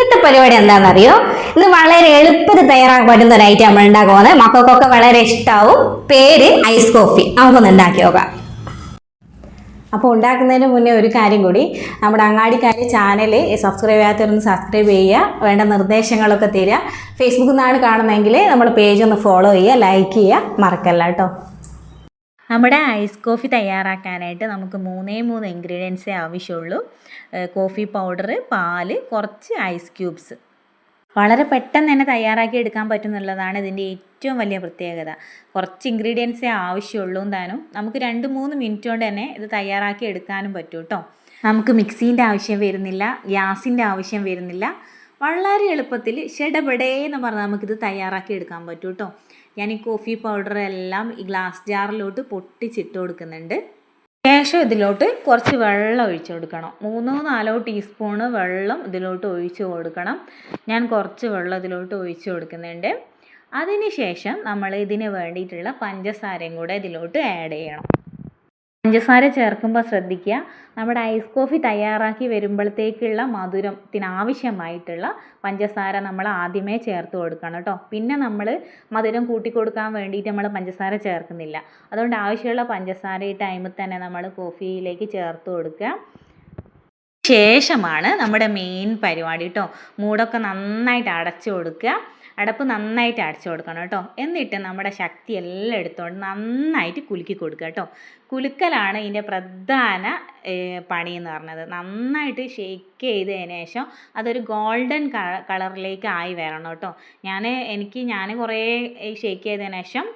ഇന്നത്തെ പരിപാടി എന്താണെന്നറിയോ? ഇന്ന് വളരെ എളുപ്പത്തിൽ തയ്യാറാക്കാൻ പറ്റുന്ന ഒരു ഐറ്റം നമ്മൾ ഉണ്ടാക്കുന്നത്. മക്കൾക്കൊക്കെ വളരെ ഇഷ്ടാവും. പേര് ഐസ് കോഫി. നമുക്കൊന്ന് ഉണ്ടാക്കി നോക്കാം. അപ്പോൾ ഉണ്ടാക്കുന്നതിന് മുന്നേ ഒരു കാര്യം കൂടി, നമ്മുടെ അങ്ങാടിക്കാരി ചാനൽ സബ്സ്ക്രൈബ് ചെയ്യാത്തവരൊന്ന് സബ്സ്ക്രൈബ് ചെയ്യുക, വേണ്ട നിർദ്ദേശങ്ങളൊക്കെ തരിക. ഫേസ്ബുക്കിൽ നിന്നാണ് കാണുന്നതെങ്കിൽ നമ്മൾ പേജ് ഒന്ന് ഫോളോ ചെയ്യുക, ലൈക്ക് ചെയ്യുക, മറക്കല്ല കേട്ടോ. നമ്മുടെ ഐസ് കോഫി തയ്യാറാക്കാനായിട്ട് നമുക്ക് 3 ഇൻഗ്രീഡിയൻസേ ആവശ്യമുള്ളൂ. കോഫി പൗഡർ, പാല്, കുറച്ച് ഐസ് ക്യൂബ്സ്. വളരെ പെട്ടെന്ന് തന്നെ തയ്യാറാക്കി എടുക്കാൻ പറ്റുന്നുള്ളതാണ് ഇതിൻ്റെ ഏറ്റവും വലിയ പ്രത്യേകത. കുറച്ച് ഇൻഗ്രീഡിയൻസേ ആവശ്യമുള്ളൂ താനും. നമുക്ക് 2-3 മിനിറ്റ് കൊണ്ട് തന്നെ ഇത് തയ്യാറാക്കി എടുക്കാനും പറ്റും കേട്ടോ. നമുക്ക് മിക്സീൻ്റെ ആവശ്യം വരുന്നില്ല, ഗ്യാസിൻ്റെ ആവശ്യം വരുന്നില്ല. വളരെ എളുപ്പത്തിൽ ഷെടപെടേ എന്ന് പറഞ്ഞാൽ നമുക്കിത് തയ്യാറാക്കി എടുക്കാൻ പറ്റും കേട്ടോ. ഞാൻ ഈ കോഫി പൗഡർ എല്ലാം ഈ ഗ്ലാസ് ജാറിലോട്ട് പൊട്ടിച്ചിട്ട് കൊടുക്കുന്നുണ്ട്. ശേഷം ഇതിലോട്ട് കുറച്ച് വെള്ളം ഒഴിച്ചു കൊടുക്കണം. 3-4 ടീസ്പൂണ് വെള്ളം ഇതിലോട്ട് ഒഴിച്ചു കൊടുക്കണം. ഞാൻ കുറച്ച് വെള്ളം ഇതിലോട്ട് ഒഴിച്ചു കൊടുക്കുന്നുണ്ട്. അതിന് ശേഷം നമ്മൾ ഇതിന് വേണ്ടിയിട്ടുള്ള പഞ്ചസാരയും കൂടെ ഇതിലോട്ട് ആഡ് ചെയ്യണം. പഞ്ചസാര ചേർക്കുമ്പോൾ ശ്രദ്ധിക്കുക, നമ്മുടെ ഐസ് കോഫി തയ്യാറാക്കി വരുമ്പോഴത്തേക്കുള്ള മധുരത്തിനാവശ്യമായിട്ടുള്ള പഞ്ചസാര നമ്മൾ ആദ്യമേ ചേർത്ത് കൊടുക്കണം കേട്ടോ. പിന്നെ നമ്മൾ മധുരം കൂട്ടിക്കൊടുക്കാൻ വേണ്ടിയിട്ട് നമ്മൾ പഞ്ചസാര ചേർക്കുന്നില്ല. അതുകൊണ്ട് ആവശ്യമുള്ള പഞ്ചസാര ഈ ടൈമിൽ തന്നെ നമ്മൾ കോഫിയിലേക്ക് ചേർത്ത് കൊടുക്കുക. ശേഷമാണ് നമ്മുടെ മെയിൻ പരിപാടി കേട്ടോ. മൂടൊക്കെ നന്നായിട്ട് അടച്ചു കൊടുക്കുക. അടപ്പ് നന്നായിട്ട് അടച്ചു കൊടുക്കണം കേട്ടോ. എന്നിട്ട് നമ്മുടെ ശക്തി എല്ലാം എടുത്തുകൊണ്ട് നന്നായിട്ട് കുലുക്കി കൊടുക്കുക കേട്ടോ. കുലുക്കലാണ് ഇതിൻ്റെ പ്രധാന പണി എന്ന് പറഞ്ഞത്. നന്നായിട്ട് ഷേക്ക് ചെയ്തതിന് ശേഷം അതൊരു ഗോൾഡൻ കളറിലേക്ക് ആയി വരണം കേട്ടോ. ഞാൻ കുറേ ഷേക്ക് ചെയ്തതിന് ശേഷം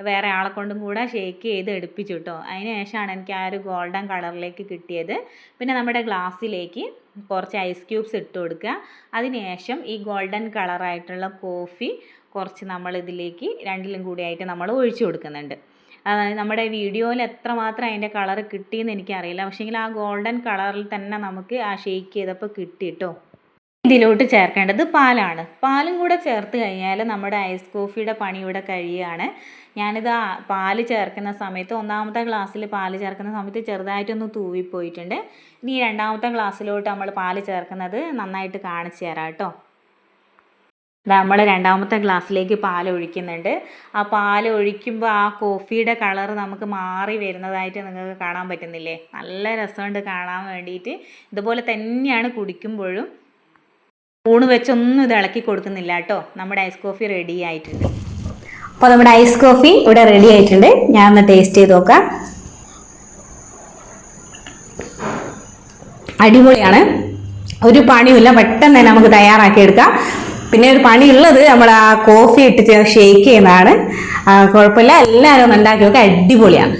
വേറെ ആളെ കൊണ്ടും കൂടെ ഷേക്ക് ചെയ്ത് എടുപ്പിച്ചു കേട്ടോ. അതിന് ശേഷമാണ് എനിക്ക് ആ ഒരു ഗോൾഡൻ കളറിലേക്ക് കിട്ടിയത്. പിന്നെ നമ്മുടെ ഗ്ലാസ്സിലേക്ക് കുറച്ച് ഐസ് ക്യൂബ്സ് ഇട്ട് കൊടുക്കുക. അതിന് ശേഷം ഈ ഗോൾഡൻ കളറായിട്ടുള്ള കോഫി കുറച്ച് നമ്മളിതിലേക്ക് രണ്ടിലും കൂടിയായിട്ട് നമ്മൾ ഒഴിച്ചു കൊടുക്കുന്നുണ്ട്. നമ്മുടെ വീഡിയോയിൽ എത്രമാത്രം അതിൻ്റെ കളർ കിട്ടിയെന്ന് എനിക്കറിയില്ല, പക്ഷേങ്കിൽ ആ ഗോൾഡൻ കളറിൽ തന്നെ നമുക്ക് ആ ഷേക്ക് ചെയ്തപ്പോൾ കിട്ടി കേട്ടോ. ഇതിലോട്ട് ചേർക്കേണ്ടത് പാലാണ്. പാലും കൂടെ ചേർത്ത് കഴിഞ്ഞാൽ നമ്മുടെ ഐസ് കോഫിയുടെ പണി ഇവിടെ കഴിയുകയാണ്. ഞാനിത് പാല് ചേർക്കുന്ന സമയത്ത് 1ാമത്തെ ഗ്ലാസ്സിൽ പാല് ചേർക്കുന്ന സമയത്ത് ചെറുതായിട്ടൊന്ന് തൂവിപ്പോയിട്ടുണ്ട്. ഇനി 2ാമത്തെ ഗ്ലാസ്സിലോട്ട് നമ്മൾ പാല് ചേർക്കുന്നത് നന്നായിട്ട് കാണിച്ചു തരാം കേട്ടോ. നമ്മൾ 2ാമത്തെ ഗ്ലാസ്സിലേക്ക് പാൽ ഒഴിക്കുന്നുണ്ട്. ആ പാൽ ഒഴിക്കുമ്പോൾ ആ കോഫിയുടെ കളർ നമുക്ക് മാറി വരുന്നതായിട്ട് നിങ്ങൾക്ക് കാണാൻ പറ്റുന്നില്ലേ? നല്ല രസമുണ്ട് കാണാൻ വേണ്ടിയിട്ട്. ഇതുപോലെ തന്നെയാണ് കുടിക്കുമ്പോഴും. സ്പൂണ് വെച്ചൊന്നും ഇത് ഇളക്കി കൊടുക്കുന്നില്ല കേട്ടോ. നമ്മുടെ ഐസ് കോഫി റെഡി ആയിട്ടുണ്ട്. അപ്പോൾ നമ്മുടെ ഐസ് കോഫി ഇവിടെ റെഡി ആയിട്ടുണ്ട്. ഞാൻ ഒന്ന് ടേസ്റ്റ് ചെയ്ത് നോക്കാം. അടിപൊളിയാണ്. ഒരു പണിയുമില്ല, പെട്ടെന്ന് തന്നെ നമുക്ക് തയ്യാറാക്കി എടുക്കാം. പിന്നെ ഒരു പണിയുള്ളത് നമ്മൾ ആ കോഫി ഇട്ട് ഷേക്ക് ചെയ്യുന്നതാണ്. കുഴപ്പമില്ല, എല്ലാവരും ഒന്ന് ഉണ്ടാക്കി നോക്കാം. അടിപൊളിയാണ്.